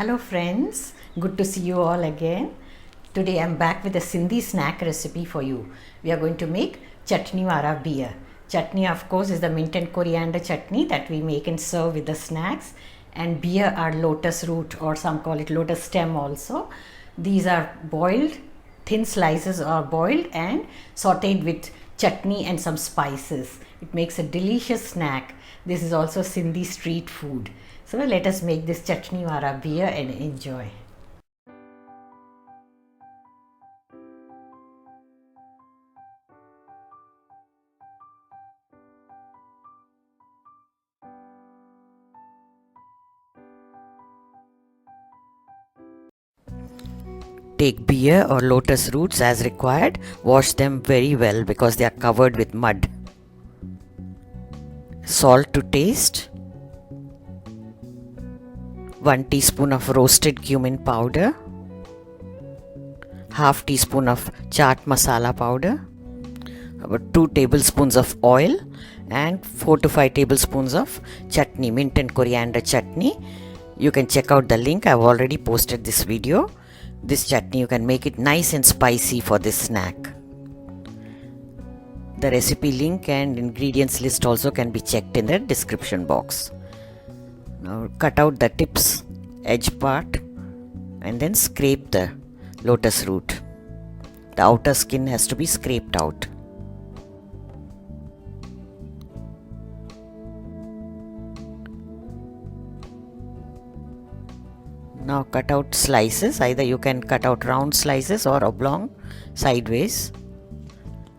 Hello friends, good to see you all again. Today I'm back with a Sindhi snack recipe for you. We are going to make Chutney Wara Beeha. Chutney of course is the mint and coriander chutney that we make and serve with the snacks, and beeha are lotus root, or some call it lotus stem also. These are boiled, thin slices are boiled and sauteed with chutney and some spices. It makes a delicious snack. This is also Sindhi street food. So let us make this Chutney Wara Beeha and enjoy. Take beeha or lotus roots as required. Wash them very well because they are covered with mud. Salt to taste. 1 teaspoon of roasted cumin powder. Half teaspoon of chaat masala powder. About 2 tablespoons of oil and 4 to 5 tablespoons of chutney, mint and coriander chutney. You can check out the link. I've already posted this video. This chutney, you can make it nice and spicy for this snack. The recipe link and ingredients list also can be checked in the description box. Now cut out the tips, edge part, and then scrape the lotus root. The outer skin has to be scraped out. Now cut out slices. Either you can cut out round slices or oblong, sideways.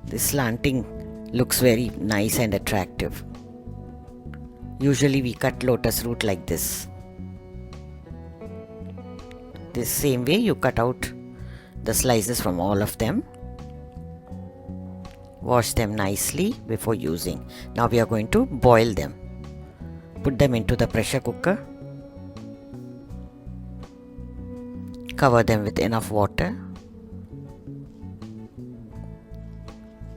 This slanting looks very nice and attractive. Usually we cut lotus root like this. This same way you cut out the slices from all of them. Wash them nicely before using. Now we are going to boil them. Put them into the pressure cooker. Cover them with enough water.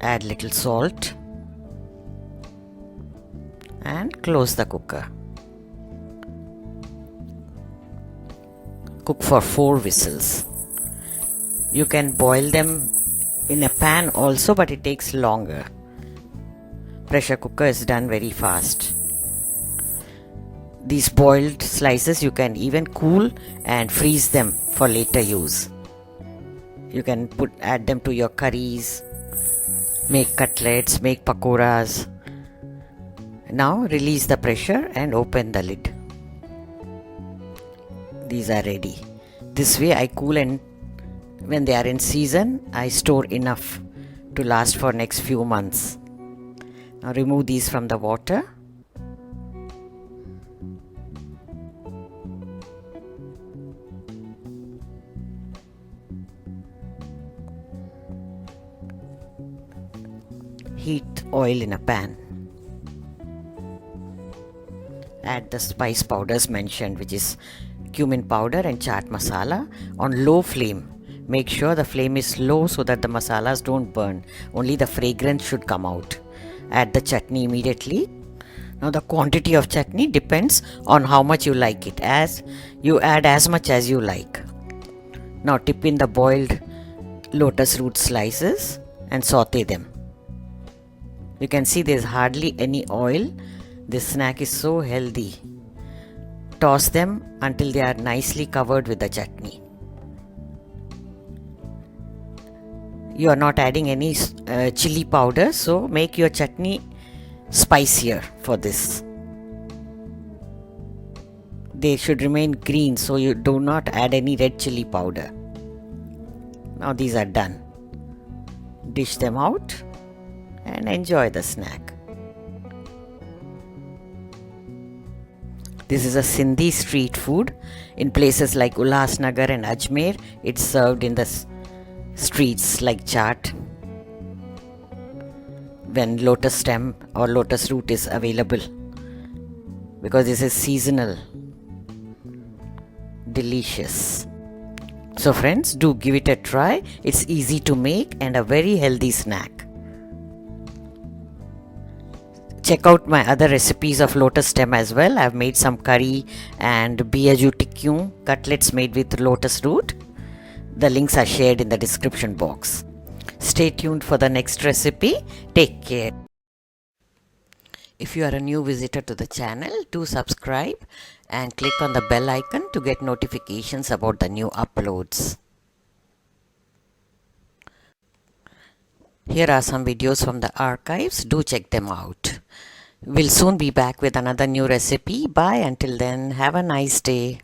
Add little salt and close the cooker. Cook for 4 whistles. You can boil them in a pan also, but it takes longer. Pressure cooker is done very fast. These boiled slices you can even cool and freeze them for later use. You can add them to your curries, make cutlets, make pakoras. Now release the pressure and open the lid. These are ready. This way I cool, and when they are in season I store enough to last for next few months. Now remove these from the water. Heat oil in a pan. Add the spice powders mentioned, which is cumin powder and chaat masala, on low flame. Make sure the flame is low so that the masalas don't burn. Only the fragrance should come out. Add the chutney immediately. Now the quantity of chutney depends on how much you like it. As you add as much as you like. Now dip in the boiled lotus root slices and saute them. You can see there is hardly any oil. This snack is so healthy. Toss them until they are nicely covered with the chutney. You are not adding any chili powder, so make your chutney spicier for this. They should remain green, so you do not add any red chili powder. Now these are done. Dish them out and enjoy the snack. This is a Sindhi street food. In places like Ulhasnagar and Ajmer, it's served in the streets like chaat. When lotus stem or lotus root is available, because this is seasonal. Delicious. So friends, do give it a try. It's easy to make and a very healthy snack. Check out my other recipes of lotus stem as well. I've made some curry and beeha tikki cutlets made with lotus root. The links are shared in the description box. Stay tuned for the next recipe. Take care. If you are a new visitor to the channel, do subscribe and click on the bell icon to get notifications about the new uploads. Here are some videos from the archives. Do check them out. We'll soon be back with another new recipe. Bye. Until then, have a nice day.